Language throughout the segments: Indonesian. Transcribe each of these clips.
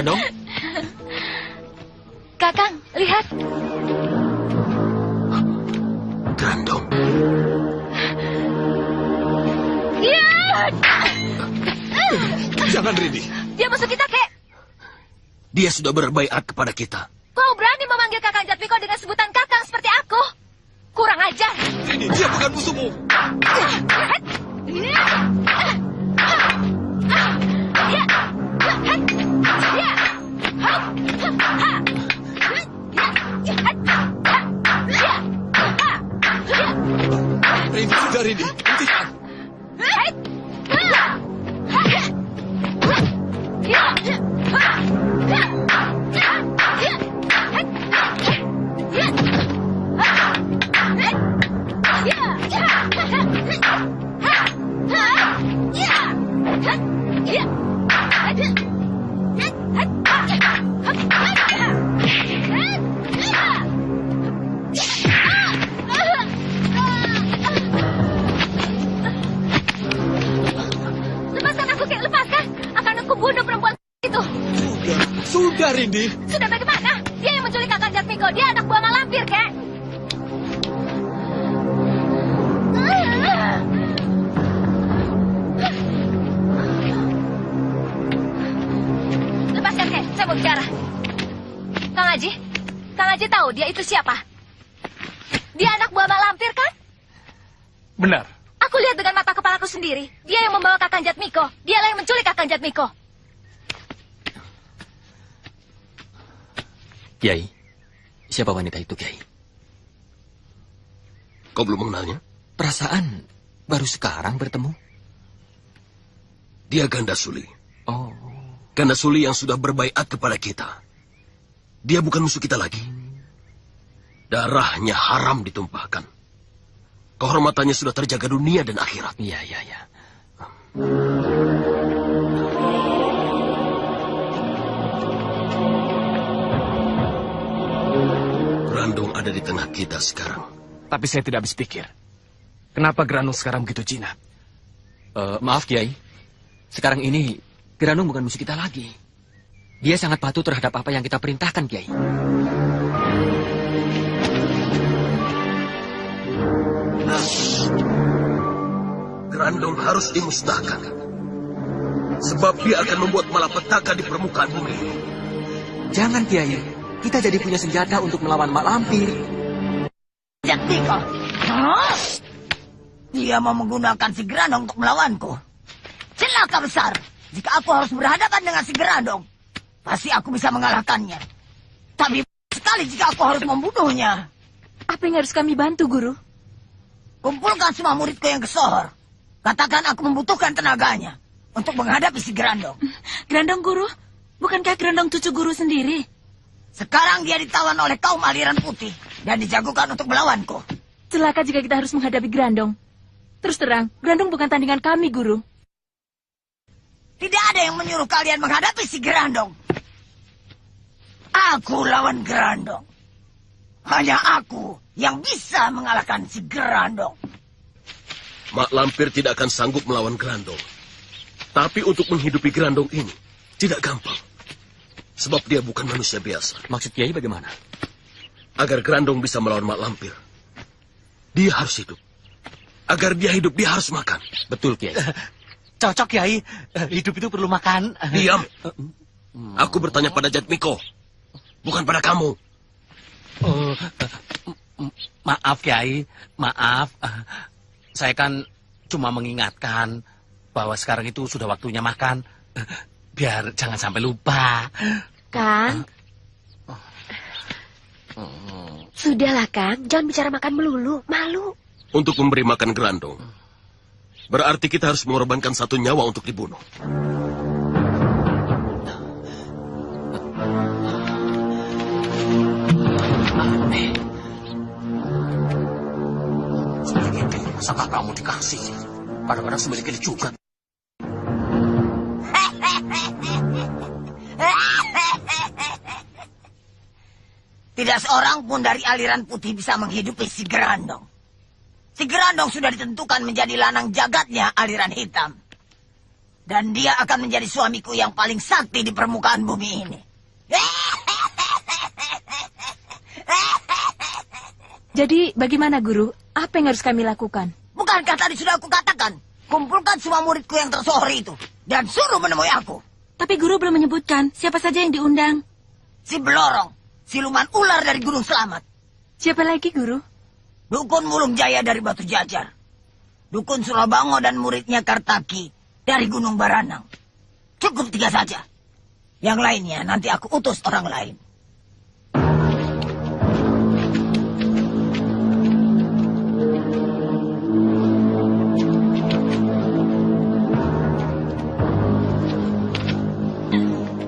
Grandong? Kakang, lihat. Grandong. Ya! Jangan, Rini. Dia musuh kita, Kek. Dia sudah berbaiat kepada kita. Kau berani memanggil Kakang Jatmiko dengan sebutan Kakang seperti aku? Kurang ajar. Rini, dia bukan musuhmu. Rini, sudah Rini. Hentikan. Lepaskan aku, Kek, lepaskan. Akan aku bunuh perempuan itu. Sudah, Rini. Sudah bagaimana? Dia yang menculik Kakang Jatmiko. Dia anak buah malampir, Kek. Lepaskan, Kek. Saya mau bicara. Kang Haji tahu dia itu siapa? Dia anak buah malampir, kan? Benar. Aku lihat dengan mata kepalaku sendiri. Dia yang membawa Kakang Jatmiko. Dialah yang menculik Kakang Jatmiko. Kiai, siapa wanita itu, Kiai? Kau belum mengenalnya? Perasaan baru sekarang bertemu. Dia Gandasuli. Oh. Gandasuli yang sudah berbaiat kepada kita. Dia bukan musuh kita lagi. Darahnya haram ditumpahkan. Kehormatannya sudah terjaga dunia dan akhirat. Iya. Grandong ada di tengah kita sekarang. Tapi saya tidak habis pikir. Kenapa Grandong sekarang begitu jinak? Maaf, Kiai. Sekarang ini, Grandong bukan musuh kita lagi. Dia sangat patuh terhadap apa yang kita perintahkan, Kiai. Grandong harus dimusnahkan. Sebab dia akan membuat malapetaka di permukaan bumi. Jangan, Kiai. Kita jadi punya senjata untuk melawan mak lampir. Jatmiko. Dia mau menggunakan si Grandong untuk melawanku. Celaka besar. Jika aku harus berhadapan dengan si Grandong, pasti aku bisa mengalahkannya. Tapi sekali jika aku harus membunuhnya. Apa yang harus kami bantu, Guru? Kumpulkan semua muridku yang kesohor. Katakan aku membutuhkan tenaganya untuk menghadapi si Grandong. Grandong, Guru? Bukankah Grandong cucu Guru sendiri? Sekarang dia ditawan oleh kaum aliran putih dan dijagokan untuk melawanku. Celaka jika kita harus menghadapi Grandong. Terus terang, Grandong bukan tandingan kami, Guru. Tidak ada yang menyuruh kalian menghadapi si Grandong. Aku lawan Grandong. Hanya aku yang bisa mengalahkan si Grandong. Mak Lampir tidak akan sanggup melawan Grandong. Tapi untuk menghidupi Grandong ini, tidak gampang. Sebab dia bukan manusia biasa. Maksud Kiai bagaimana? Agar Grandong bisa melawan Mak Lampir, dia harus hidup. Agar dia hidup, dia harus makan. Betul, Kiai. Cocok, Kiai. Hidup itu perlu makan. Diam. Aku bertanya pada Jatmiko, bukan pada kamu. Maaf, Kiai. Maaf. Saya kan cuma mengingatkan bahwa sekarang itu sudah waktunya makan. Biar jangan sampai lupa. Kang. Sudahlah, Kang. Jangan bicara makan melulu. Malu. Untuk memberi makan Grandong, berarti kita harus mengorbankan satu nyawa untuk dibunuh. Aneh. Sedikit, masakah kamu dikasih? Kadang-kadang semilik juga. Tidak seorang pun dari aliran putih bisa menghidupi si Grandong. Si Grandong sudah ditentukan menjadi lanang jagatnya aliran hitam. Dan dia akan menjadi suamiku yang paling sakti di permukaan bumi ini. Jadi bagaimana guru? Apa yang harus kami lakukan? Bukankah tadi sudah aku katakan? Kumpulkan semua muridku yang tersohor itu. Dan suruh menemui aku. Tapi guru belum menyebutkan siapa saja yang diundang. Si Belorong, siluman ular dari Gunung Selamat. Siapa lagi guru? Dukun Mulung Jaya dari Batu Jajar. Dukun Surabango dan muridnya Kartaki dari Gunung Baranang. Cukup 3 saja. Yang lainnya nanti aku utus orang lain.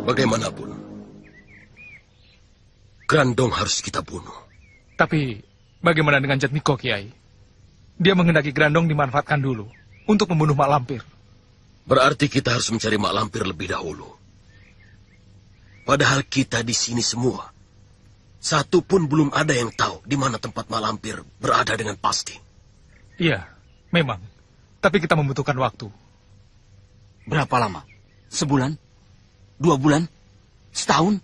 Bagaimanapun, Grandong harus kita bunuh. Tapi bagaimana dengan Jatmiko, Kiai? Dia menghendaki Grandong dimanfaatkan dulu untuk membunuh Mak Lampir. Berarti kita harus mencari Mak Lampir lebih dahulu. Padahal kita di sini semua, satu pun belum ada yang tahu di mana tempat Mak Lampir berada dengan pasti. Iya, memang. Tapi kita membutuhkan waktu. Berapa lama? Sebulan? 2 bulan? Setahun?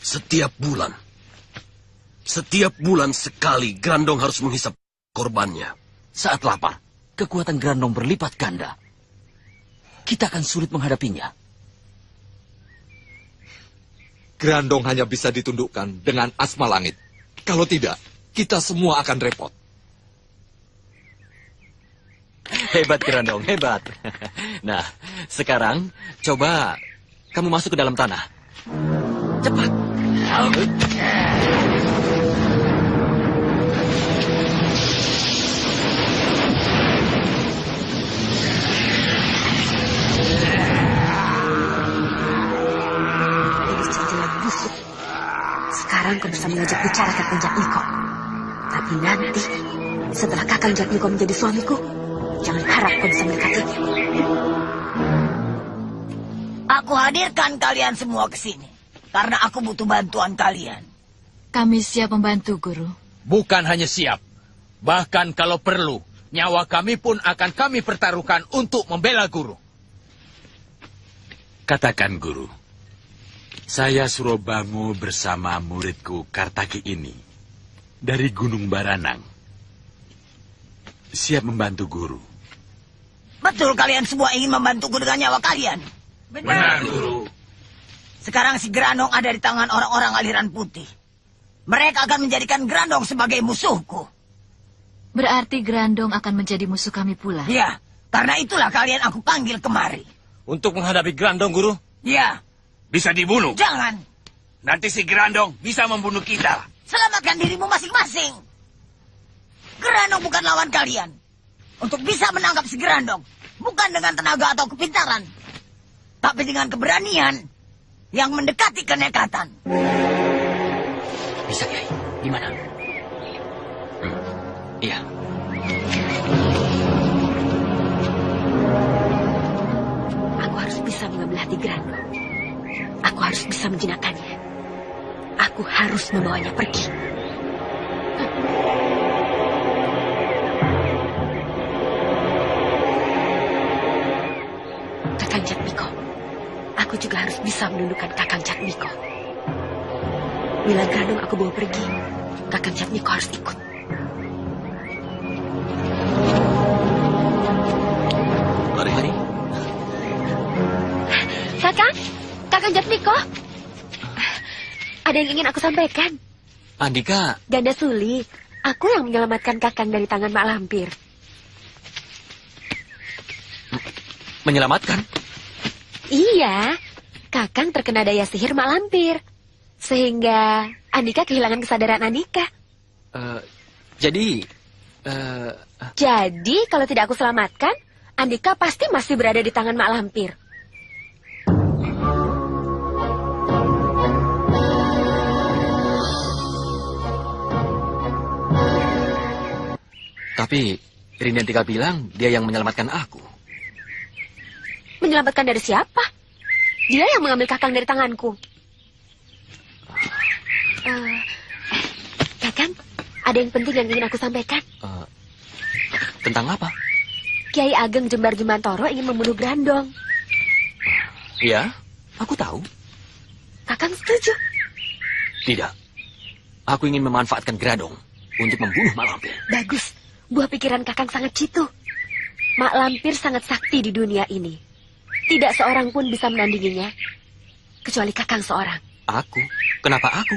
Setiap bulan. Setiap bulan sekali Grandong harus menghisap korbannya. Saat lapar, kekuatan Grandong berlipat ganda. Kita akan sulit menghadapinya. Grandong hanya bisa ditundukkan dengan asma langit. Kalau tidak, kita semua akan repot. Hebat Grandong, hebat. Nah, sekarang coba kamu masuk ke dalam tanah. Cepat. Sekarang kau bisa mengajak bicara Kakang Jatmiko. Tapi nanti, setelah Kakang Jatmiko menjadi suamiku, jangan harap kau bisa mendekatinya. Aku hadirkan kalian semua ke sini. Karena aku butuh bantuan kalian. Kami siap membantu guru. Bukan hanya siap. Bahkan kalau perlu, nyawa kami pun akan kami pertaruhkan untuk membela guru. Katakan guru, saya Surabango bersama muridku Kartaki ini dari Gunung Baranang. Siap membantu guru. Betul kalian semua ingin membantuku dengan nyawa kalian? Benar, guru. Sekarang si Grandong ada di tangan orang-orang aliran putih. Mereka akan menjadikan Grandong sebagai musuhku. Berarti Grandong akan menjadi musuh kami pula. Ya, karena itulah kalian aku panggil kemari. Untuk menghadapi Grandong, guru, Ya, bisa dibunuh. jangan. Nanti si Grandong bisa membunuh kita. Selamatkan dirimu masing-masing. Grandong bukan lawan kalian. Untuk bisa menangkap si Grandong, bukan dengan tenaga atau kepintaran, tapi dengan keberanian yang mendekati kenekatan. Bisa, Kiai. Di mana? Iya. Aku harus bisa mengambil hati Grandong. Aku harus bisa menjinakkannya. Aku harus membawanya pergi. Kakang Jatmiko, aku juga harus bisa menundukkan Kakang Jatmiko. Bila Grandong aku bawa pergi, Kakang Jatmiko harus ikut. Mari. Kakang Jatmiko. Ada yang ingin aku sampaikan. Andika, Ganda Suli, aku yang menyelamatkan Kakang dari tangan Mak Lampir. menyelamatkan? Iya, Kakang terkena daya sihir Mak Lampir. Sehingga Andika kehilangan kesadaran Andika. Jadi, Jadi, kalau tidak aku selamatkan, Andika pasti masih berada di tangan Mak Lampir. tapi Rindentika bilang dia yang menyelamatkan aku. Menyelamatkan dari siapa? Dia yang mengambil Kakang dari tanganku. Kakang, ada yang penting yang ingin aku sampaikan. Tentang apa? Kiai Ageng Jembar Jemantoro ingin membunuh Grandong. Ya, aku tahu. Kakang setuju? Tidak. Aku ingin memanfaatkan Grandong untuk membunuh Mak Lampir. Bagus. Buah pikiran Kakang sangat jitu. Mak Lampir sangat sakti di dunia ini. Tidak seorang pun bisa menandinginya. Kecuali Kakang seorang. Aku? Kenapa aku?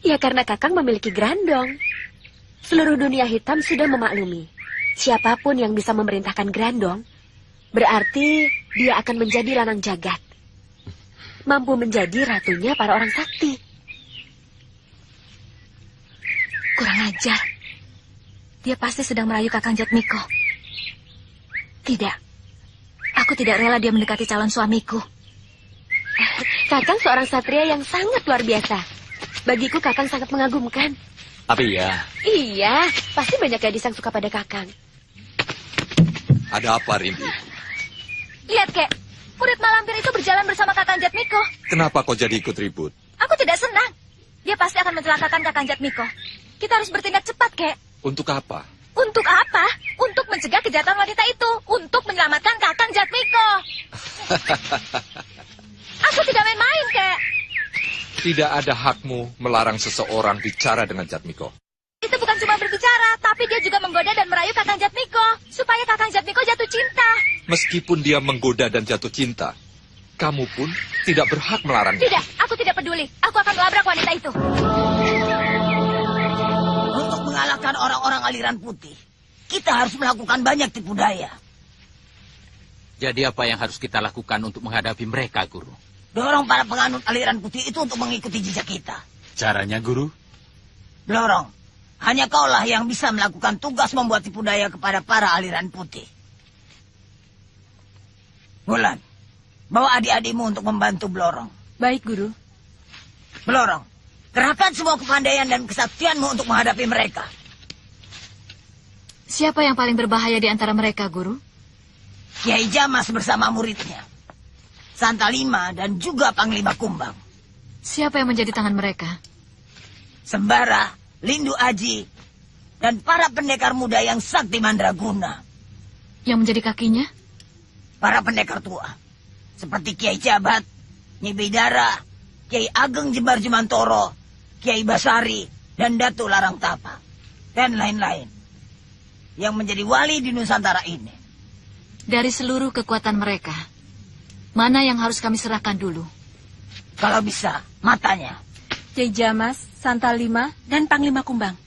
Ya karena Kakang memiliki Grandong. Seluruh dunia hitam sudah memaklumi. Siapapun yang bisa memerintahkan Grandong, berarti dia akan menjadi lanang jagat. Mampu menjadi ratunya para orang sakti. Kurang ajar. Dia pasti sedang merayu Kakang Jatmiko. Tidak. Aku tidak rela dia mendekati calon suamiku. Kakang seorang satria yang sangat luar biasa. Bagiku Kakang sangat mengagumkan. Tapi ya, Iya, pasti banyak gadis yang suka pada Kakang. Ada apa, Rimbi? Lihat, Kek. Murid Malampir itu berjalan bersama Kakang Jatmiko. Kenapa kau jadi ikut ribut? Aku tidak senang. Dia pasti akan mencelakakan Kakang Jatmiko. Kita harus bertindak cepat, Kek. Untuk apa? Untuk apa? Untuk mencegah kejahatan wanita itu. Untuk menyelamatkan Kakang Jatmiko. Aku tidak main-main, Kek. Tidak ada hakmu melarang seseorang bicara dengan Jatmiko. Itu bukan cuma berbicara, tapi dia juga menggoda dan merayu Kakang Jatmiko. Supaya Kakang Jatmiko jatuh cinta. Meskipun dia menggoda dan jatuh cinta, kamu pun tidak berhak melarangnya. Tidak, aku tidak peduli. Aku akan melabrak wanita itu. Untuk mengalahkan orang-orang aliran putih, kita harus melakukan banyak tipu daya. Jadi apa yang harus kita lakukan untuk menghadapi mereka, Guru? Dorong para penganut aliran putih itu untuk mengikuti jejak kita. Caranya, Guru? Dorong, hanya kaulah yang bisa melakukan tugas membuat tipu daya kepada para aliran putih. Bulan, bawa adik-adikmu untuk membantu Blorong. Baik, Guru. Blorong, kerahkan semua kepandaian dan kesaktianmu untuk menghadapi mereka. Siapa yang paling berbahaya di antara mereka, Guru? Kiai Jamas bersama muridnya, Santalima dan juga Panglima Kumbang. Siapa yang menjadi tangan mereka? Sembara, Lindu Aji, dan para pendekar muda yang sakti mandraguna. Yang menjadi kakinya? Para pendekar tua, seperti Kiai Jabat, Nyi Bidara, Kiai Ageng Jembar Jumantoro, Kiai Basari, dan Datu Larang Tapa, dan lain-lain. Yang menjadi wali di Nusantara ini. Dari seluruh kekuatan mereka, mana yang harus kami serahkan dulu? Kalau bisa, matanya. Kiai Jamas, Santalima, dan Panglima Kumbang.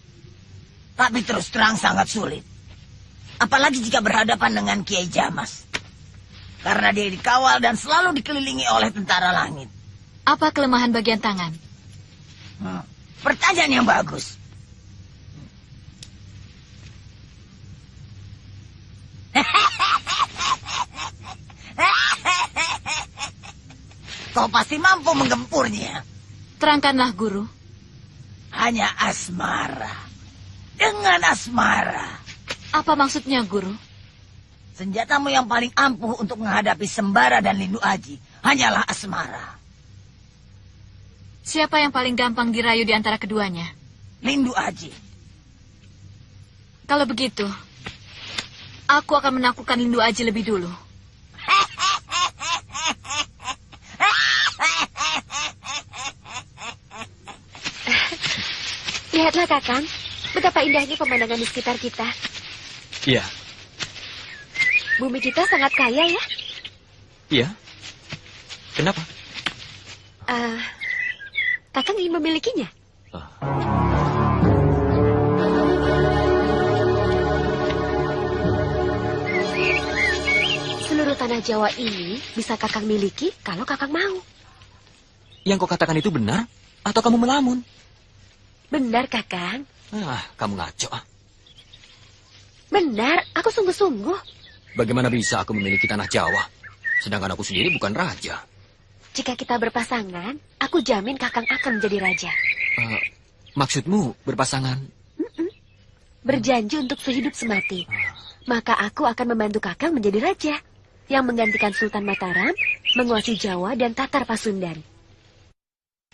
Tapi terus terang sangat sulit. Apalagi jika berhadapan dengan Kiai Jamas. Karena dia dikawal dan selalu dikelilingi oleh tentara langit. Apa kelemahan bagian tangan? Pertanyaan yang bagus. Kau pasti mampu menggempurnya. Terangkanlah, Guru. Hanya asmara. Dengan asmara. Apa maksudnya, Guru? Senjatamu yang paling ampuh untuk menghadapi Sembara dan Lindu Aji hanyalah asmara. Siapa yang paling gampang dirayu di antara keduanya? Lindu Aji. Kalau begitu, aku akan menaklukkan Lindu Aji lebih dulu. Lihatlah, Kakang. Betapa indahnya pemandangan di sekitar kita. iya, Bumi kita sangat kaya, ya? iya. Kenapa? Kakang ingin memilikinya. Seluruh tanah Jawa ini bisa Kakang miliki kalau Kakang mau. Yang kau katakan itu benar? Atau kamu melamun? Benar, Kakang. Kamu ngaco. Benar, aku sungguh-sungguh. Bagaimana bisa aku memiliki tanah Jawa? Sedangkan aku sendiri bukan raja. Jika kita berpasangan, aku jamin Kakang akan menjadi raja. Maksudmu berpasangan? Berjanji untuk sehidup semati. Maka aku akan membantu Kakang menjadi raja. Yang menggantikan Sultan Mataram, menguasai Jawa dan Tatar Pasundan.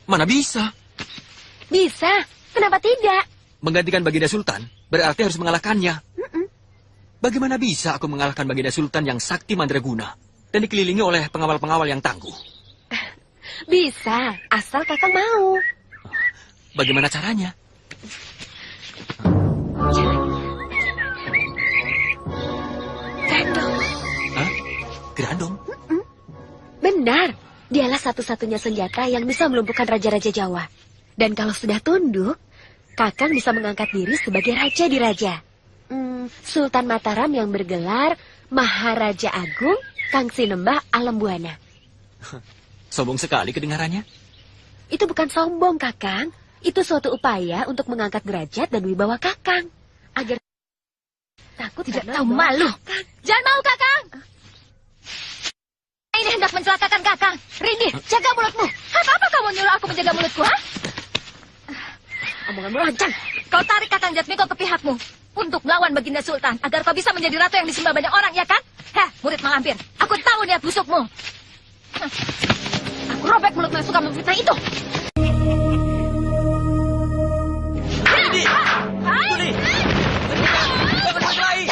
Mana bisa? Bisa, kenapa tidak? Menggantikan Baginda Sultan berarti harus mengalahkannya. Bagaimana bisa aku mengalahkan Baginda Sultan yang sakti mandraguna? dan dikelilingi oleh pengawal-pengawal yang tangguh. Bisa, asal kakang mau. Bagaimana caranya? Grandong. Hah? Grandong? Benar, dialah satu-satunya senjata yang bisa melumpuhkan raja-raja Jawa. Dan kalau sudah tunduk, kakang bisa mengangkat diri sebagai raja di raja. Sultan Mataram yang bergelar Maharaja Agung Kang Sinembah Alam Buana. Sombong sekali kedengarannya. Itu bukan sombong, kakang. Itu suatu upaya untuk mengangkat derajat dan wibawa kakang. Agar takut Tidak karena tahu bahwa malu. kakang- Jangan mau, Kakang. Ini hendak mencelakakan Kakang. Rindi, jaga mulutmu. Apa kamu nyuruh aku menjaga mulutku, ha? Omonganmu lancang. Kau tarik Kakang Jatmiko ke pihakmu untuk melawan Baginda Sultan agar kau bisa menjadi ratu yang disembah banyak orang, ya kan? Heh, murid Malampir, aku tahu niat busukmu. Hah. Aku robek mulutmu yang suka memfitnah itu. Rindi! Tuli! Jangan berkelahi!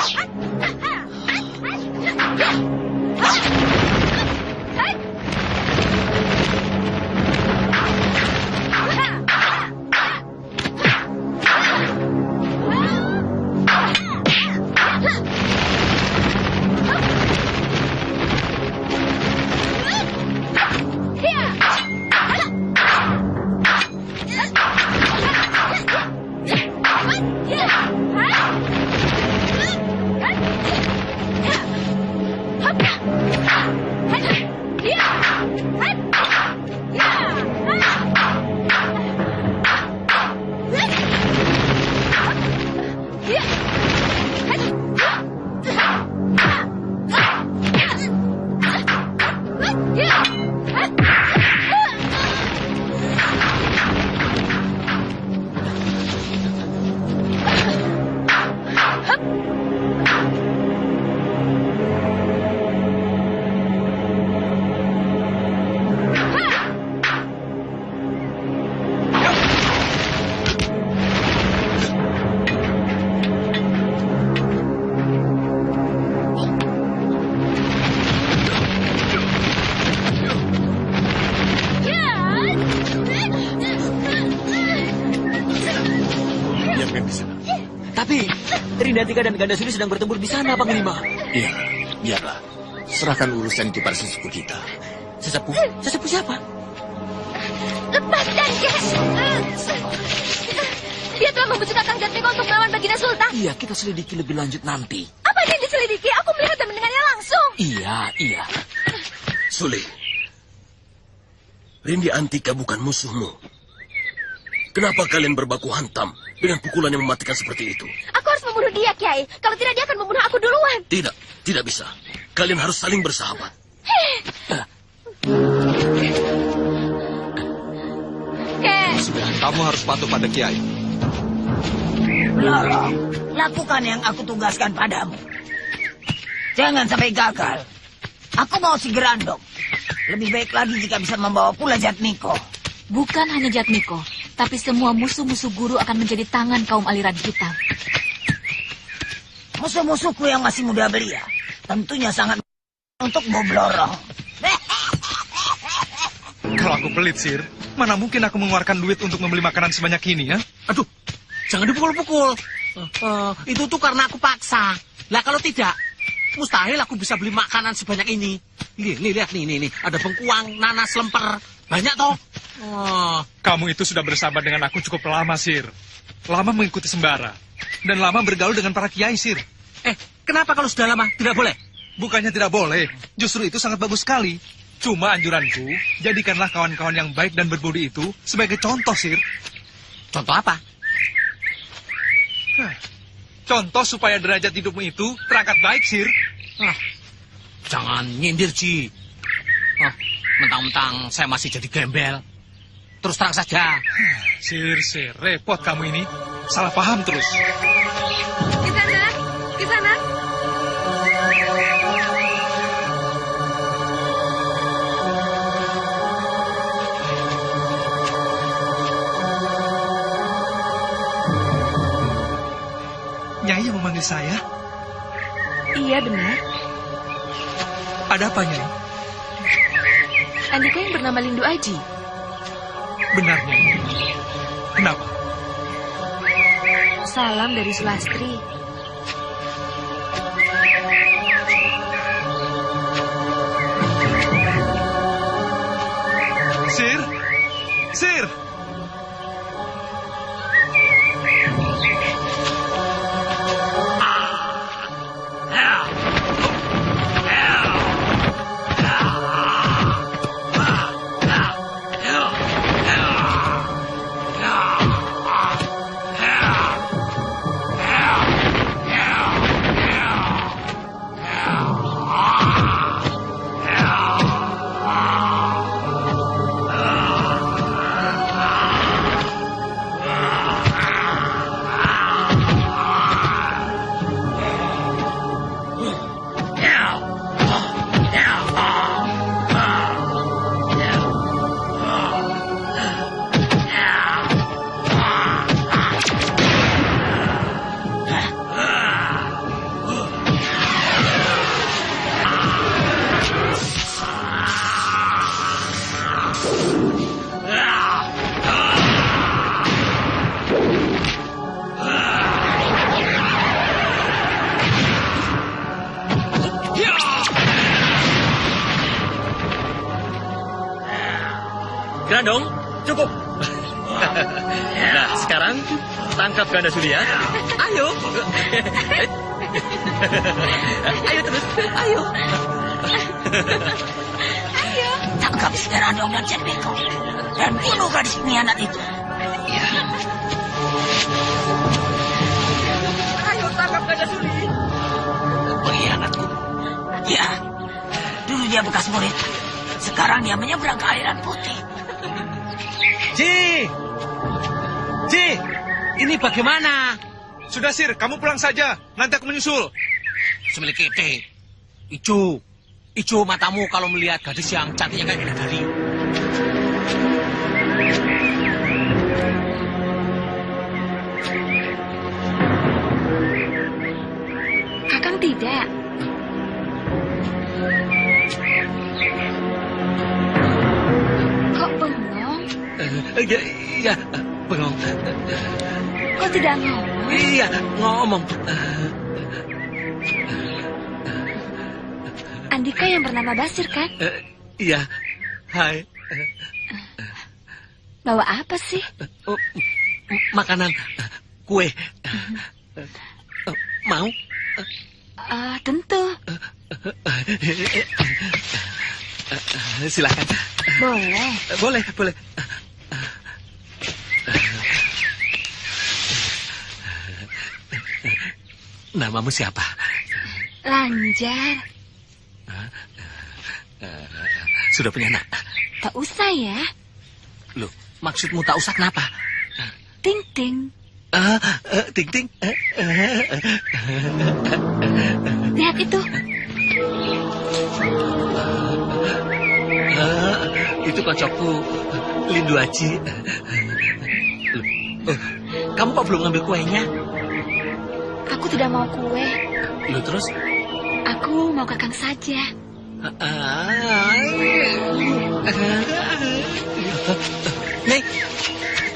Tapi Rindatika dan Gandasuli sedang bertempur di sana, Panglima. Iya, biarlah. Serahkan urusan itu pada sesepuh kita. Sesepuh? Sesepuh siapa? Lepaskan, Kes. Dia telah membujuk Kakang Jatmiko untuk melawan Baginda Sultan. Iya, kita selidiki lebih lanjut nanti. Apa yang diselidiki? Aku melihat dan mendengarnya langsung. Iya. Sule, Rindi Antika bukan musuhmu. Kenapa kalian berbaku hantam dengan pukulan yang mematikan seperti itu? Aku harus membunuh dia, Kiai. Kalau tidak, dia akan membunuh aku duluan. Tidak bisa. Kalian harus saling bersahabat. Kes. Sudah, kamu harus patuh pada Kiai. Loro, lakukan yang aku tugaskan padamu. Jangan sampai gagal. Aku mau si Grandong. Lebih baik lagi jika bisa membawa pula Jatmiko. Bukan hanya Jatmiko, tapi semua musuh-musuh guru akan menjadi tangan kaum aliran hitam. Musuh-musuhku yang masih muda belia tentunya sangat untuk Boblorong. Kalau aku pelit, Sir, mana mungkin aku mengeluarkan duit untuk membeli makanan sebanyak ini, ya? Aduh, jangan dipukul-pukul. Itu tuh karena aku paksa. Lah kalau tidak, mustahil aku bisa beli makanan sebanyak ini. Lihat nih. Ada bengkuang, nanas, lemper. Banyak toh. Kamu itu sudah bersahabat dengan aku cukup lama, Sir. Lama mengikuti sembara. Dan lama bergaul dengan para kiai, Sir. Kenapa kalau sudah lama tidak boleh? Bukannya tidak boleh, justru itu sangat bagus sekali. Cuma anjuranku, jadikanlah kawan-kawan yang baik dan berbudi itu sebagai contoh, Sir. Contoh apa? Contoh supaya derajat hidupmu itu terangkat baik, Sir. Jangan nyindir, Ji. Mentang-mentang saya masih jadi gembel. Terus terang saja. Sir, repot kamu ini. Salah paham terus. Ke sana. Nyai yang memanggil saya? Iya benar. Ada apa, Nyai? Andika yang bernama Lindu Aji. Benar, Nyai. Kenapa? Salam dari Sulastri. Sir? Sir! Grandong, cukup. Nah, sekarang tangkap ganda suli ya. Ayo. Ayo terus, ayo. Tangkap si Grandong dan Cenbeko dan bunuh gadis pengkhianat itu. Ayo tangkap ganda suli. Pengkhianatku. Ya, dulu dia bekas murid. Sekarang dia menyeberang ke aliran putih. Ji! Ji! Ini bagaimana? Sudah, Sir. Kamu pulang saja. Nanti aku menyusul. Semilikete. Ijo. Ijo matamu kalau melihat gadis yang cantiknya kayak bidadari. Kakang tidak. Kok bengong? Iya, bengong. Kok tidak ngomong? Iya, ngomong. Andika yang bernama Basir kan? Iya, hai. Bawa apa sih? Oh, makanan, kue. Mau? Tentu. Silakan. Boleh. Boleh, boleh. Namamu siapa? Lanjar. Sudah punya anak? Tak usah ya. Loh, maksudmu tak usah kenapa? Ting ting. Ting ting. Lihat itu. Itu kocokku, Lindu Aji. Kamu kok belum ngambil kuenya? Aku tidak mau kue. Loh terus? Aku mau kakang saja. Nyai,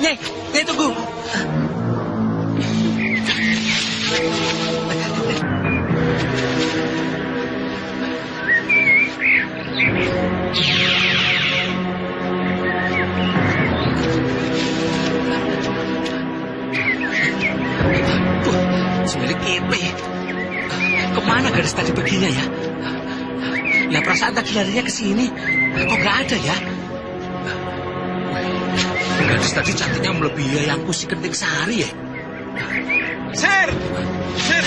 Nyai, Nyai tunggu. Semilik kipe. Kemana gadis tadi perginya ya? Lah perasaan tadi larinya ke sini. Kok nggak ada ya? Gadis tadi cantiknya melebihi ayangku si Kenting Sari ya. Sir! Sir!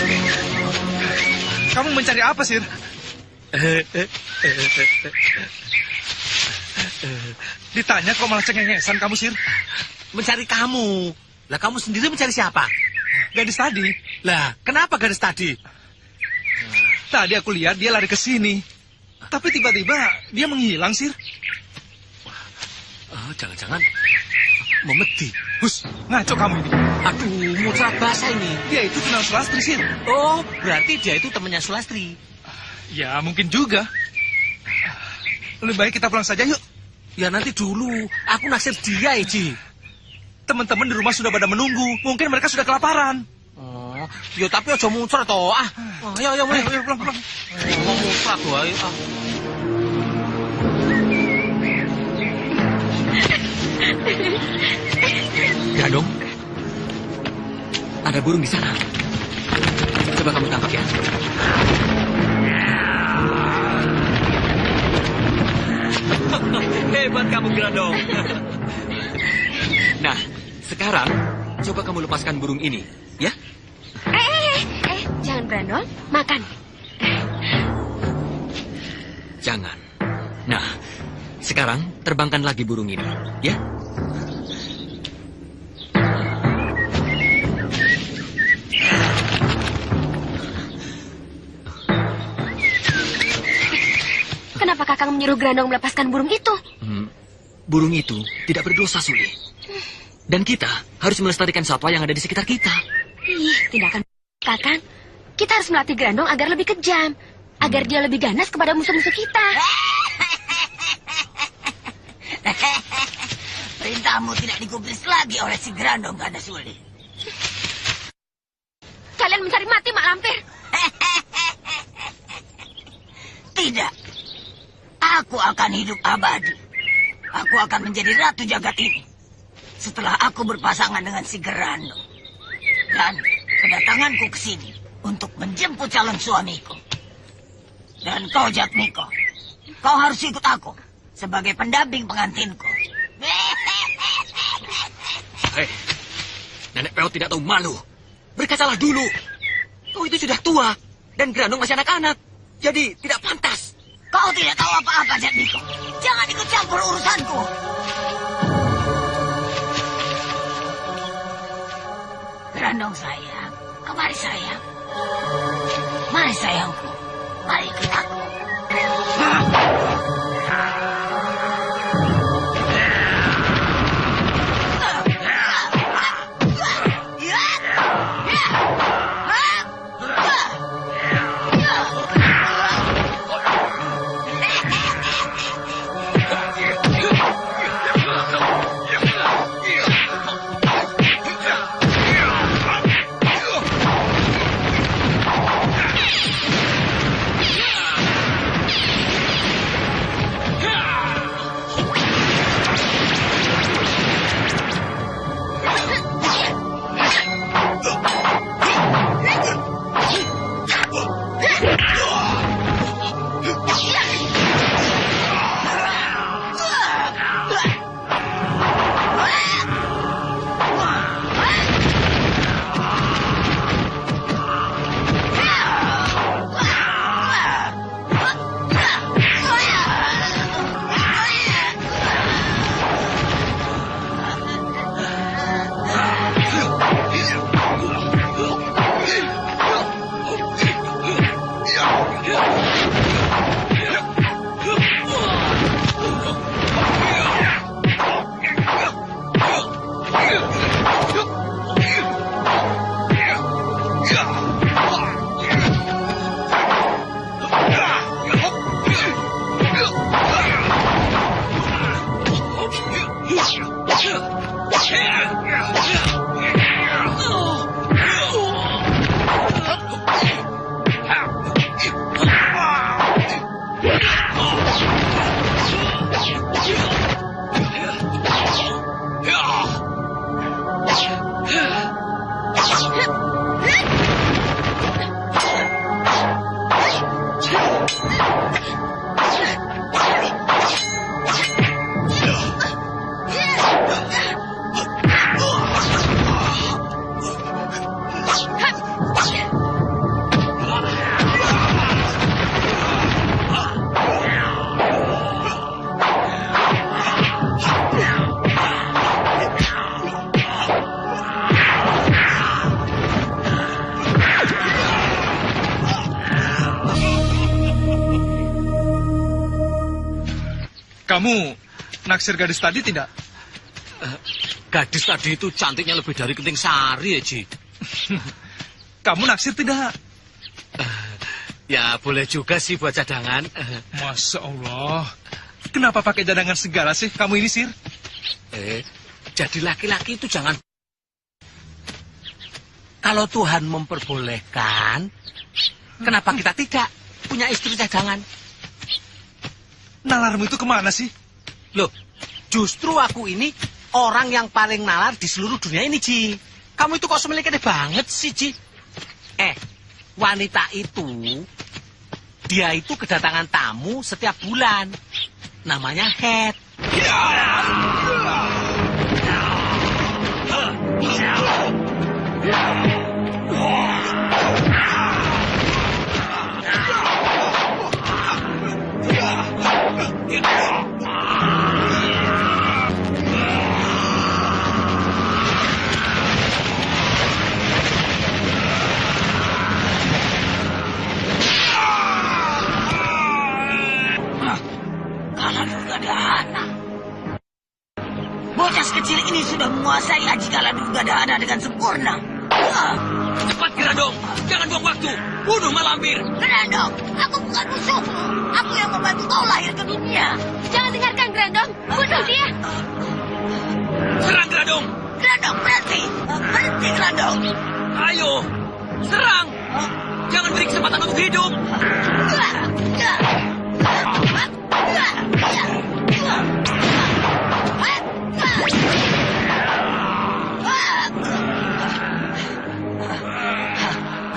Kamu mencari apa, Sir? Ditanya kok malah cengengesan kamu, Sir? Mencari kamu. Lah kamu sendiri mencari siapa? Gadis tadi. Lah, kenapa gadis tadi? Tadi aku lihat dia lari ke sini. Tapi tiba-tiba dia menghilang, Sir. Oh, jangan-jangan memedi. Hus, ngaco kamu ini. Aduh, mutlak bahasa ini. Dia itu kenal Sulastri, Sir. Oh, berarti dia itu temannya Sulastri. Ya, mungkin juga. lebih baik kita pulang saja yuk. Ya nanti dulu, aku naksir dia, Ji. Teman-teman di rumah sudah pada menunggu. Mungkin mereka sudah kelaparan. Oh, ya tapi aja muncrat toh. Ayo, mulai. Ayo, pulang. Mau muncrat toh, ayo. Grandong, ada burung di sana. Coba kamu tangkap ya. Hebat kamu, Grandong. Nah, sekarang coba kamu lepaskan burung ini, ya? Jangan Grandong, makan. Jangan. Nah, sekarang terbangkan lagi burung ini, ya? Kenapa Kakang menyuruh Grandong melepaskan burung itu? Burung itu tidak berdosa, Suli. Dan kita harus melestarikan satwa yang ada di sekitar kita. Ih, tindakan Kakang. Kita harus melatih Grandong agar lebih kejam. Agar dia lebih ganas kepada musuh-musuh kita. Perintahmu tidak digubris lagi oleh si Grandong, Ganda Suli. Kalian mencari mati, Mak Lampir. Tidak. Aku akan hidup abadi. Aku akan menjadi ratu jagat ini. Setelah aku berpasangan dengan si Grandong. Dan kedatanganku ke sini untuk menjemput calon suamiku. Dan kau, Jatmiko, kau harus ikut aku sebagai pendamping pengantinku. Hei, Nenek Peot tidak tahu malu. Berkacalah dulu. Kau itu sudah tua dan Grandong masih anak-anak. Jadi tidak pantas. Kau tidak tahu apa-apa, Jatmiko. Jangan ikut campur urusanku. Grandong sayang, kemari sayang. Mari sayangku, mari ikut aku. Kamu naksir gadis tadi tidak? Gadis tadi itu cantiknya lebih dari Kenting Sari, ya, Ji. Kamu naksir tidak? Ya, boleh juga sih buat cadangan. Masya Allah. Kenapa pakai cadangan segala sih kamu ini, Sir? Jadi laki-laki itu jangan... Kalau Tuhan memperbolehkan, kenapa kita tidak punya istri cadangan? Nalarmu itu kemana sih? Loh, justru aku ini orang yang paling nalar di seluruh dunia ini, Ji. Kamu itu kok semiliknya banget sih, Ji? Wanita itu, dia itu kedatangan tamu setiap bulan. Namanya head. Bocah kecil ini sudah menguasai Aji Kaladurgadahana dengan sempurna. Cepat, Grandong. Jangan buang waktu. Bunuh Malampir. Grandong, aku bukan musuhmu. Aku yang membantu kau lahir ke dunia. Jangan dengarkan Grandong. Bunuh dia. Serang, Grandong. Grandong, berhenti. Berhenti, Grandong. Ayo, serang. Jangan beri kesempatan untuk hidup.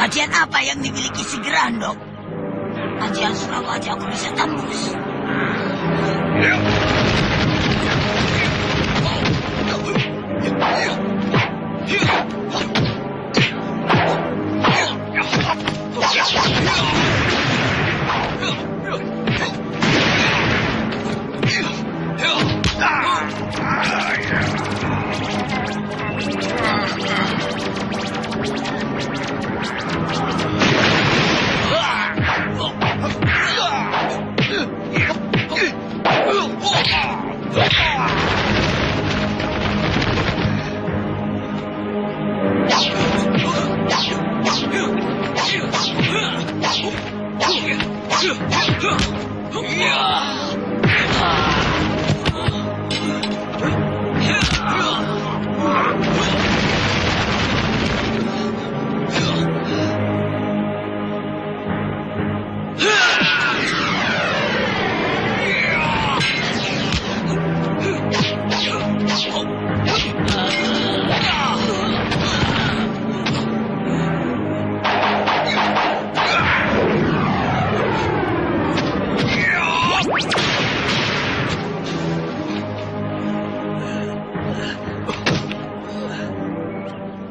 Ajian apa yang dimiliki si Grandong? Ajian Suramu aja aku bisa tembus.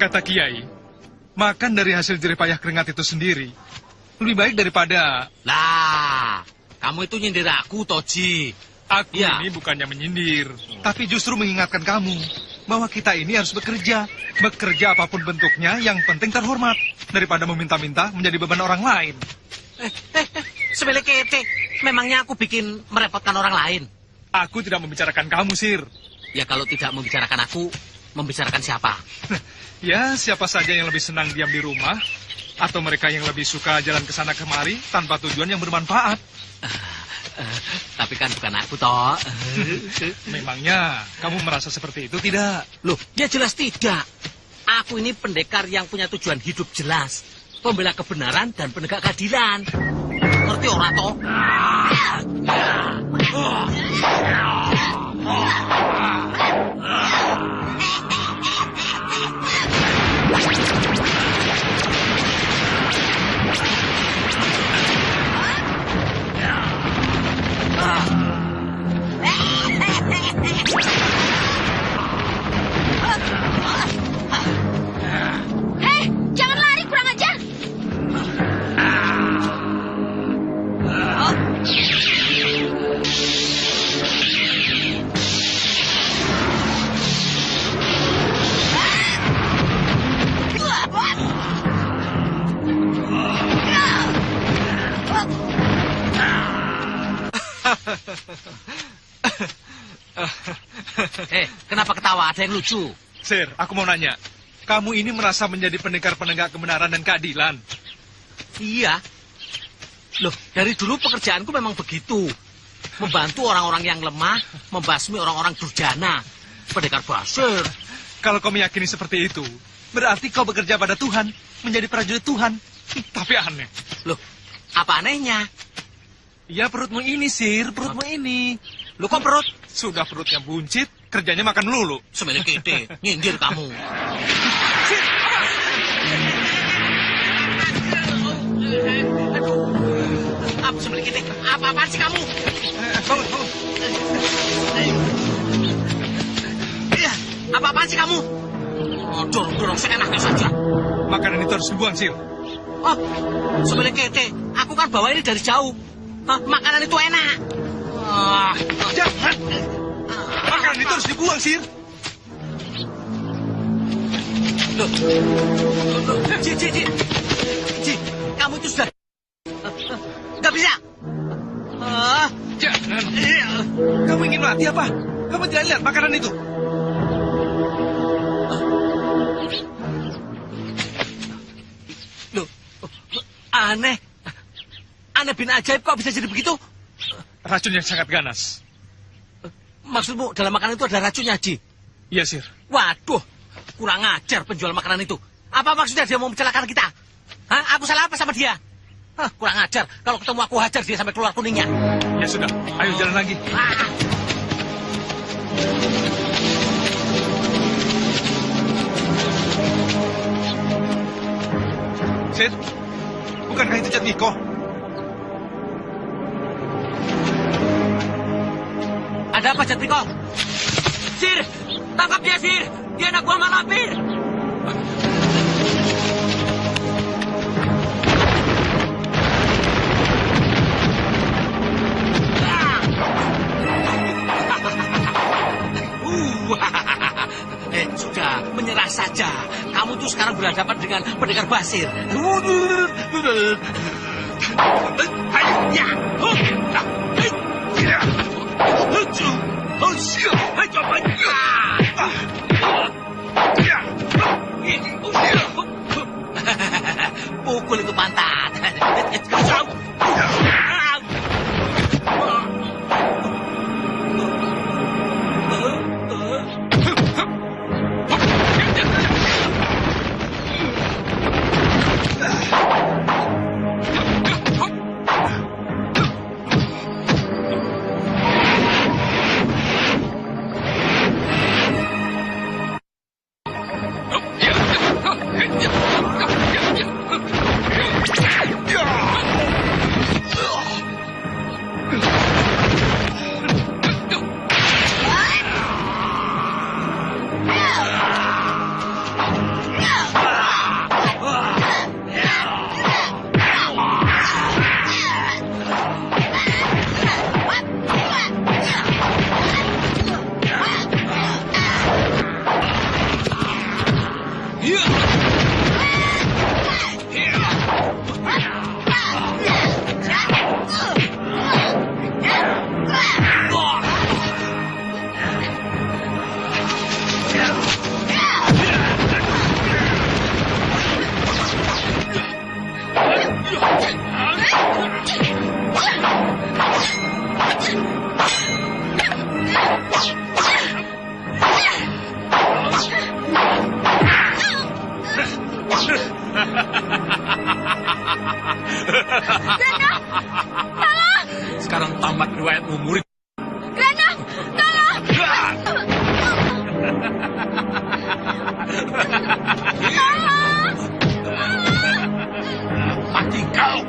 Kata Kiai, makan dari hasil jerih payah keringat itu sendiri lebih baik daripada... Lah, kamu itu nyindir aku, Toji. Aku Ya. ini bukannya menyindir, tapi justru mengingatkan kamu bahwa kita ini harus bekerja. Bekerja apapun bentuknya, yang penting terhormat. Daripada meminta-minta menjadi beban orang lain. Sepele kete, memangnya aku bikin merepotkan orang lain? Aku tidak membicarakan kamu, Sir. Ya kalau tidak membicarakan aku, membicarakan siapa? Ya, siapa saja yang lebih senang diam di rumah, atau mereka yang lebih suka jalan ke sana kemari tanpa tujuan yang bermanfaat. Tapi kan bukan aku, toh. Memangnya kamu merasa seperti itu tidak? Loh, ya jelas tidak. Aku ini pendekar yang punya tujuan hidup jelas. Pembela kebenaran dan penegak keadilan. Ngerti ora, toh? Hei, jangan lari, kurang ajar. Kenapa ketawa? Ada yang lucu. Sir, aku mau nanya. Kamu ini merasa menjadi pendekar penegak kebenaran dan keadilan? Iya. Loh, dari dulu pekerjaanku memang begitu. membantu orang-orang yang lemah, membasmi orang-orang durjana. Pendekar Basir. Kalau kau meyakini seperti itu, berarti kau bekerja pada Tuhan, menjadi prajurit Tuhan. Tapi aneh. Loh, apa anehnya? Ya perutmu ini, Sir, perutmu ini. Loh, kok perut? Sudah perutnya buncit, kerjanya makan lulu. Semilik kete, nyindir kamu. Sir, Apa semilik kete? Apa-apaan sih kamu? bangun, bangun. Iya, apa-apaan sih kamu? Oh, dorong-dorong seenaknya saja. Makanan itu harus dibuang, Sir. Oh, semilik kete, aku kan bawa ini dari jauh. Hah, makanan itu enak. Jangan. Makanan itu harus dibuang, Sir. Loh, Ji, kamu itu sudah... Nggak bisa. Jangan. Kamu ingin mati apa? Kamu tidak lihat makanan itu? Loh, aneh. Aneh bin ajaib kok bisa jadi begitu? Racun yang sangat ganas. Maksudmu dalam makanan itu ada racunnya, Ji? Iya, Sir. Waduh, kurang ajar penjual makanan itu. Apa maksudnya dia mau mencelakakan kita? Hah? Aku salah apa sama dia? Hah, kurang ajar. Kalau ketemu aku hajar dia sampai keluar kuningnya. Ya sudah, ayo jalan lagi. Sir, bukankah itu Jatmiko? Ada apa, Jatmiko? Sir, tangkap dia, Sir. Dia anak buah Mak Lampir. Sudah, menyerah saja. Kamu tuh sekarang berhadapan dengan pendekar Basir. Pukul itu pantat. Sekarang tamat riwayatmu, murid. Grandong, tolong! Mati kau.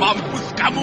Mampus kamu.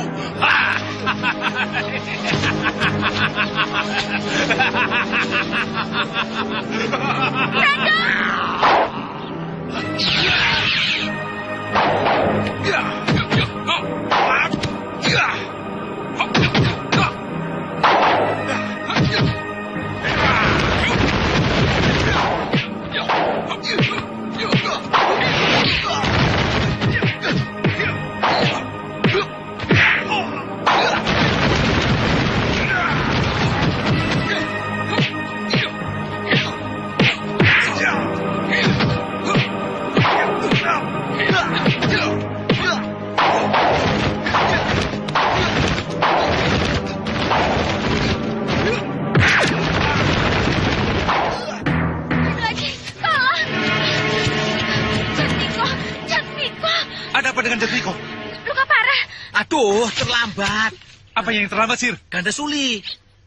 Oh, terlambat. Apa yang terlambat, Sir? Ganda Suli.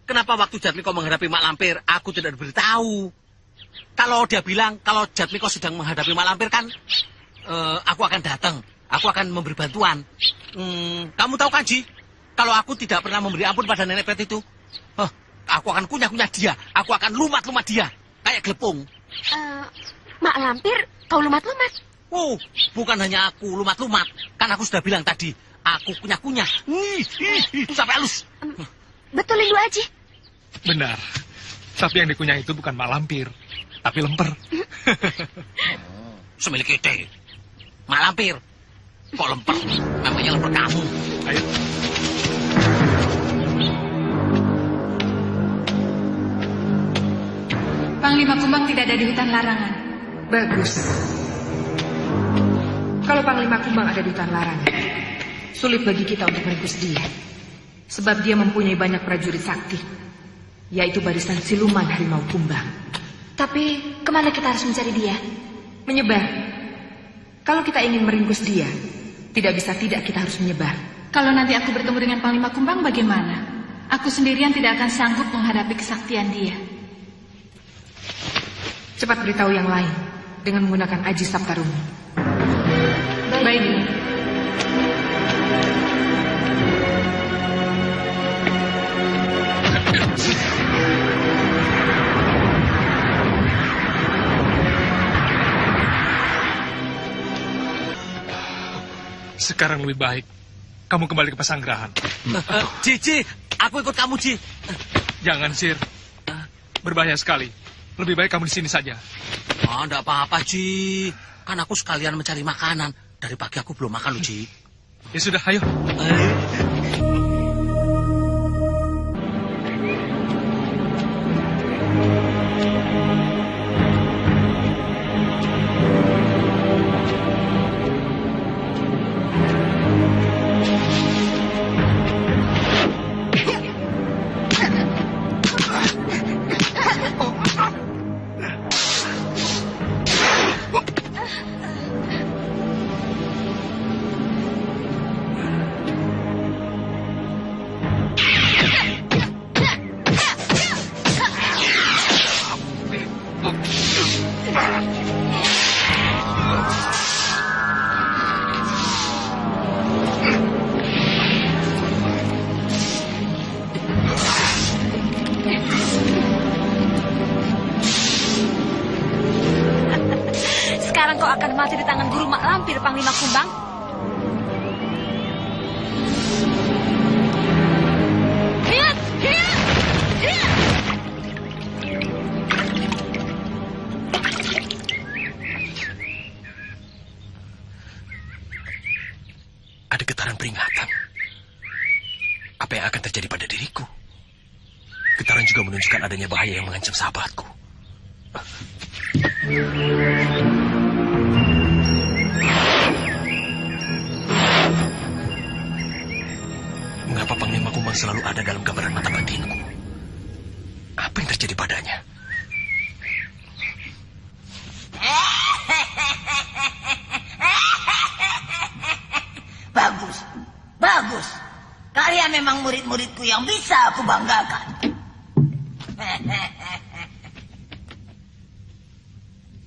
Kenapa waktu Jatmiko menghadapi Mak Lampir, aku tidak diberitahu? Kalau dia bilang, kalau Jatmiko sedang menghadapi Mak Lampir kan, aku akan datang. Aku akan memberi bantuan. Kamu tahu kan, Ji? Kalau aku tidak pernah memberi ampun pada nenek pet itu, aku akan kunyah-kunyah dia. Aku akan lumat-lumat dia. Kayak gelepung. Mak Lampir, kau lumat-lumat? Oh, bukan hanya aku lumat-lumat. Kan aku sudah bilang tadi, aku kunyah-kunyah. Itu sampai halus. Betul, Lindu Aji. Benar. Tapi yang dikunyah itu bukan Mak Lampir, tapi lemper. Semilik ide. Mak Lampir. Kok lemper? Namanya lemper kamu. Ayo. Panglima Kumbang tidak ada di hutan larangan. Bagus. Kalau Panglima Kumbang ada di hutan larangan, sulit bagi kita untuk meringkus dia. Sebab dia mempunyai banyak prajurit sakti, yaitu barisan siluman harimau Kumbang. Tapi kemana kita harus mencari dia? Menyebar. Kalau kita ingin meringkus dia, tidak bisa tidak kita harus menyebar. Kalau nanti aku bertemu dengan Panglima Kumbang bagaimana? Aku sendirian tidak akan sanggup menghadapi kesaktian dia. Cepat beritahu yang lain dengan menggunakan Aji Saptarungi. Baik. Sekarang lebih baik kamu kembali ke pesanggrahan. Ji, aku ikut kamu, Ji. Jangan, Sir. Berbahaya sekali. Lebih baik kamu di sini saja. Enggak apa-apa, Ji. Kan aku sekalian mencari makanan. Dari pagi aku belum makan, loh, Ji. Ya sudah, ayo. Sekarang kau akan mati di tangan guru Mak Lampir, Panglima Kumbang. Hiat! Hiat! Hiat! Ada getaran peringatan. Apa yang akan terjadi pada diriku? Getaran juga menunjukkan adanya bahaya yang mengancam sahabatku. Mengapa Panglima Kumbang selalu ada dalam gambaran mata batinku? Apa yang terjadi padanya? Bagus, bagus. Kalian memang murid-muridku yang bisa aku banggakan.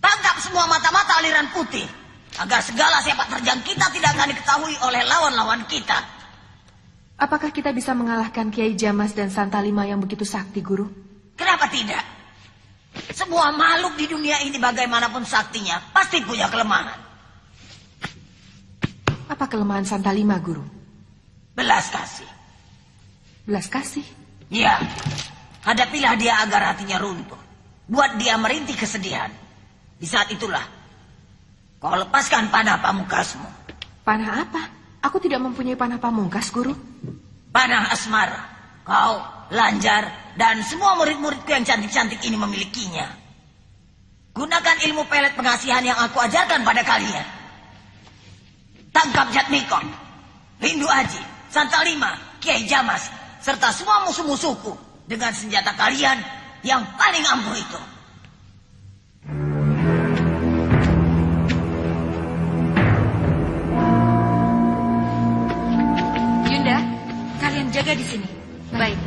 Tangkap semua mata-mata aliran putih, agar segala sepak terjang kita tidak akan diketahui oleh lawan-lawan kita. Apakah kita bisa mengalahkan Kiai Jamas dan Santalima yang begitu sakti, Guru? Kenapa tidak? Semua makhluk di dunia ini bagaimanapun saktinya, pasti punya kelemahan. Apa kelemahan Santalima, Guru? Belas kasih. Belas kasih? Ya, hadapilah dia agar hatinya runtuh. Buat dia merintih kesedihan. Di saat itulah, kau lepaskan panah pamungkasmu. Panah apa? Aku tidak mempunyai panah pamungkas, Guru. Panah asmara. Kau, Lanjar, dan semua murid-muridku yang cantik-cantik ini memilikinya. Gunakan ilmu pelet pengasihan yang aku ajarkan pada kalian. Tangkap Jatmiko, Lindu Aji, Santalima, Kiai Jamas, serta semua musuh-musuhku dengan senjata kalian yang paling ampuh itu. Yunda, jaga di sini. Baik.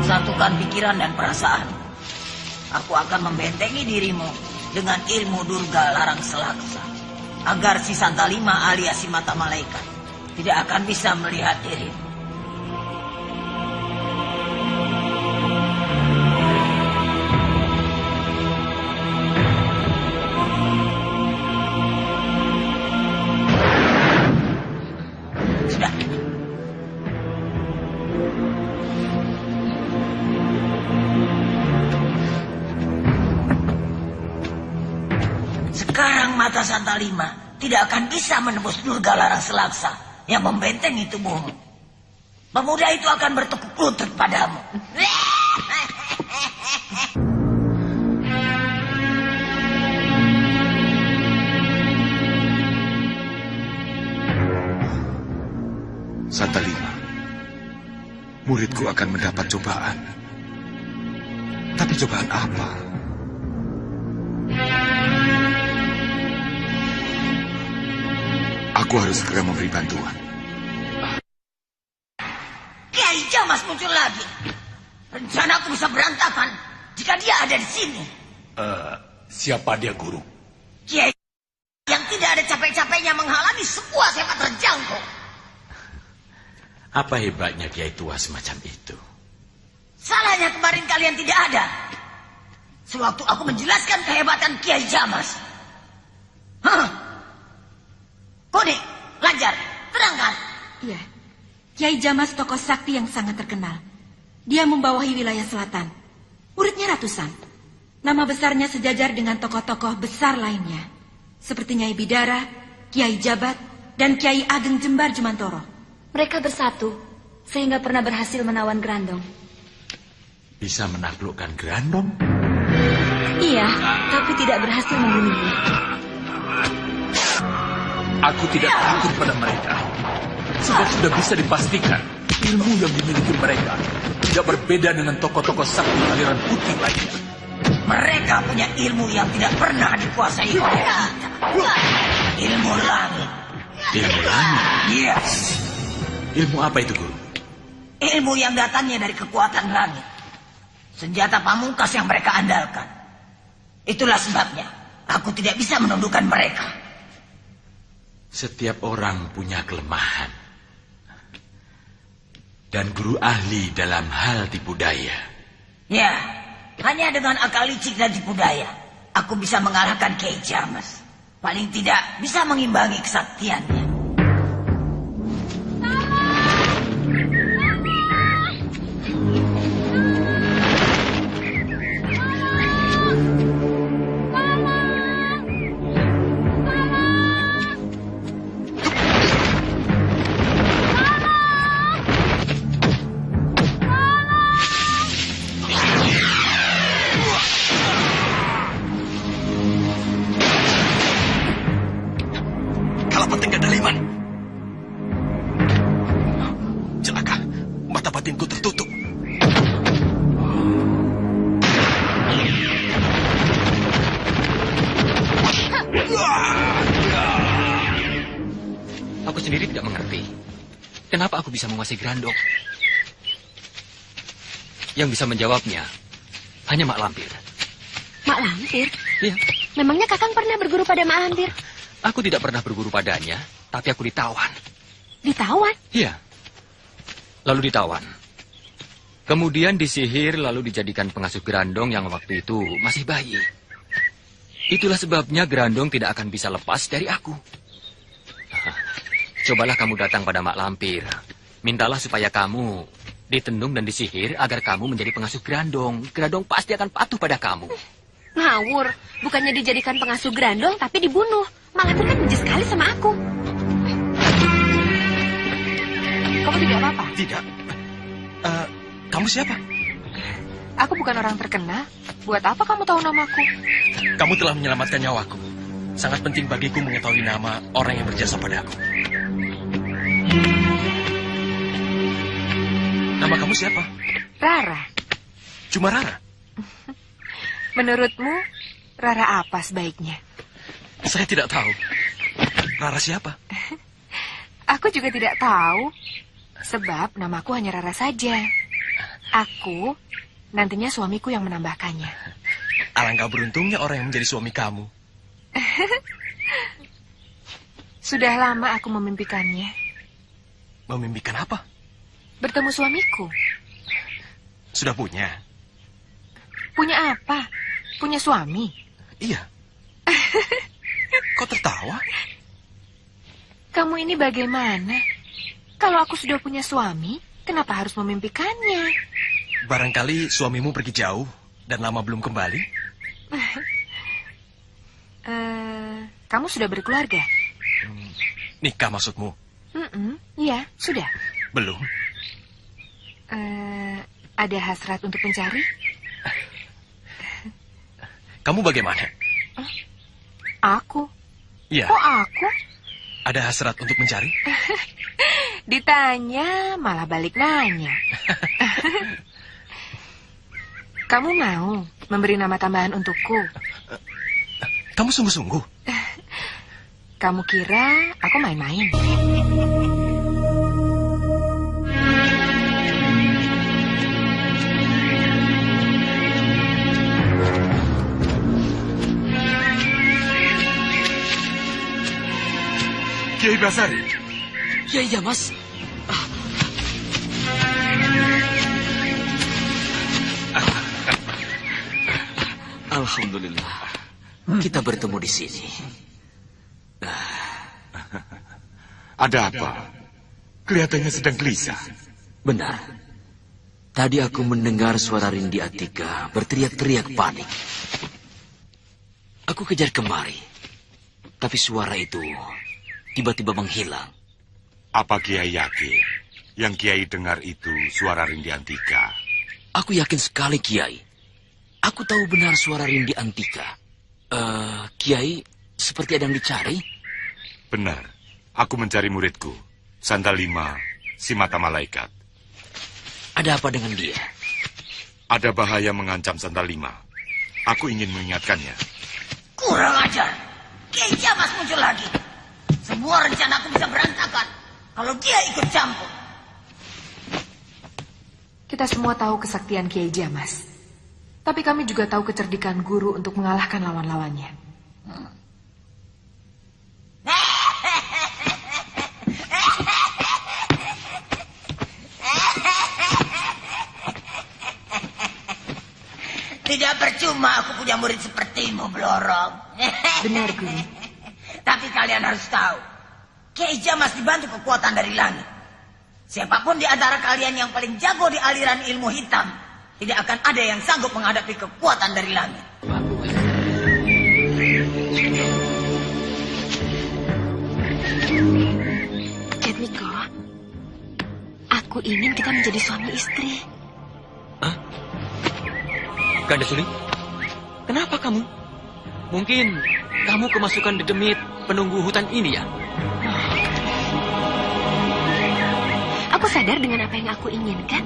Satukan pikiran dan perasaan. Aku akan membentengi dirimu dengan ilmu Durga Larang Selaksa, agar si Santalima alias si Mata Malaikat tidak akan bisa melihat dirimu. Sudah. Sekarang mata Santalima tidak akan bisa menembus Durga Larang Selaksa yang membentengi tubuhmu. Pemuda itu akan bertekuk lutut padamu. Santalima, muridku akan mendapat cobaan. Tapi cobaan apa? Aku harus segera memberi bantuan. Kiai Jamas muncul lagi. Rencanaku bisa berantakan jika dia ada di sini. Siapa dia, Guru? Kiai yang tidak ada capek-capeknya menghalangi sebuah sepak terjangkau. Apa hebatnya Kiai tua semacam itu? Salahnya kemarin kalian tidak ada. Sewaktu aku menjelaskan kehebatan Kiai Jamas. Kode, Lanjar, terangkan. Iya, Kiai Jamas tokoh sakti yang sangat terkenal. Dia membawahi wilayah selatan. Muridnya ratusan. Nama besarnya sejajar dengan tokoh-tokoh besar lainnya. Seperti Nyai Bidara, Kiai Jabat, dan Kiai Ageng Jembar Jumantoro. Mereka bersatu, sehingga pernah berhasil menawan Grandong. Bisa menaklukkan Grandong? Iya, tapi tidak berhasil membunuhnya. Aku tidak takut pada mereka. Sebab sudah bisa dipastikan ilmu yang dimiliki mereka tidak berbeda dengan tokoh-tokoh sakti aliran putih lainnya. Mereka punya ilmu yang tidak pernah dikuasai oleh kita. Ilmu langit. Ilmu langit? Iya. Ilmu apa itu, Guru? Ilmu yang datangnya dari kekuatan langit. Senjata pamungkas yang mereka andalkan. Itulah sebabnya aku tidak bisa menundukkan mereka. Setiap orang punya kelemahan. Dan guru ahli dalam hal tipu daya. Ya, hanya dengan akal licik dan tipu daya aku bisa mengalahkan Kiai Jamas. Paling tidak bisa mengimbangi kesaktiannya. Kenapa aku bisa menguasai Grandong? Yang bisa menjawabnya hanya Mak Lampir. Mak Lampir? Iya. Memangnya Kakang pernah berguru pada Mak Lampir? Aku tidak pernah berguru padanya, tapi aku ditawan. Ditawan? Iya. Lalu ditawan. Kemudian disihir lalu dijadikan pengasuh Grandong yang waktu itu masih bayi. Itulah sebabnya Grandong tidak akan bisa lepas dari aku. Cobalah kamu datang pada Mak Lampir. Mintalah supaya kamu ditendung dan disihir agar kamu menjadi pengasuh Grandong. Grandong pasti akan patuh pada kamu. Ngawur. Bukannya dijadikan pengasuh Grandong, tapi dibunuh. Mak Lampir kan benci sekali sama aku. Kamu tidak apa-apa? Tidak. Kamu siapa? Aku bukan orang terkenal. Buat apa kamu tahu namaku? Kamu telah menyelamatkan nyawaku. Sangat penting bagiku mengetahui nama orang yang berjasa padaku. Nama kamu siapa? Rara. Cuma Rara? Menurutmu, Rara apa sebaiknya? Saya tidak tahu. Rara siapa? Aku juga tidak tahu. Sebab namaku hanya Rara saja. Aku, nantinya suamiku yang menambahkannya. Alangkah beruntungnya orang yang menjadi suami kamu. Sudah lama aku memimpikannya. Memimpikan apa? Bertemu suamiku. Sudah punya? Punya apa? Punya suami? Iya. Kok tertawa? Kamu ini bagaimana? Kalau aku sudah punya suami, kenapa harus memimpikannya? Barangkali suamimu pergi jauh dan lama belum kembali? Kamu sudah berkeluarga? Nikah maksudmu? Iya, sudah. Belum. Ada hasrat untuk mencari? Kamu bagaimana? Aku? Iya. Kok aku? Ada hasrat untuk mencari? Ditanya, malah balik nanya. Kamu mau memberi nama tambahan untukku? Kamu sungguh-sungguh? Kamu kira aku main-main? Kiai Basari. Kiai Jamas. Alhamdulillah. Kita bertemu di sini. Ada apa? Kelihatannya sedang gelisah. Benar. Tadi aku mendengar suara Rindi Atika berteriak-teriak panik. Aku kejar kemari. Tapi suara itu tiba-tiba menghilang. Apa Kiai yakin yang Kiai dengar itu suara Rindi Antika? Aku yakin sekali, Kiai. Aku tahu benar suara Rindi Antika. Kiai, seperti ada yang dicari? Benar. Aku mencari muridku, Sandalima, si mata malaikat. Ada apa dengan dia? Ada bahaya mengancam Sandalima. Aku ingin mengingatkannya. Kurang ajar. Kiai Jamas muncul lagi. Semua rencanaku bisa berantakan kalau dia ikut campur. Kita semua tahu kesaktian Kiai Jamas. Tapi kami juga tahu kecerdikan guru untuk mengalahkan lawan-lawannya. Tidak percuma aku punya murid sepertimu, Blorong. Benar, Guru. Tapi kalian harus tahu, Kiai Jamas dibantu kekuatan dari langit. Siapapun di antara kalian yang paling jago di aliran ilmu hitam, tidak akan ada yang sanggup menghadapi kekuatan dari langit. Jatmiko, aku ingin kita menjadi suami istri. Ganda Suli, kenapa kamu? Mungkin kamu kemasukan dedemit penunggu hutan ini ya? Aku sadar dengan apa yang aku inginkan.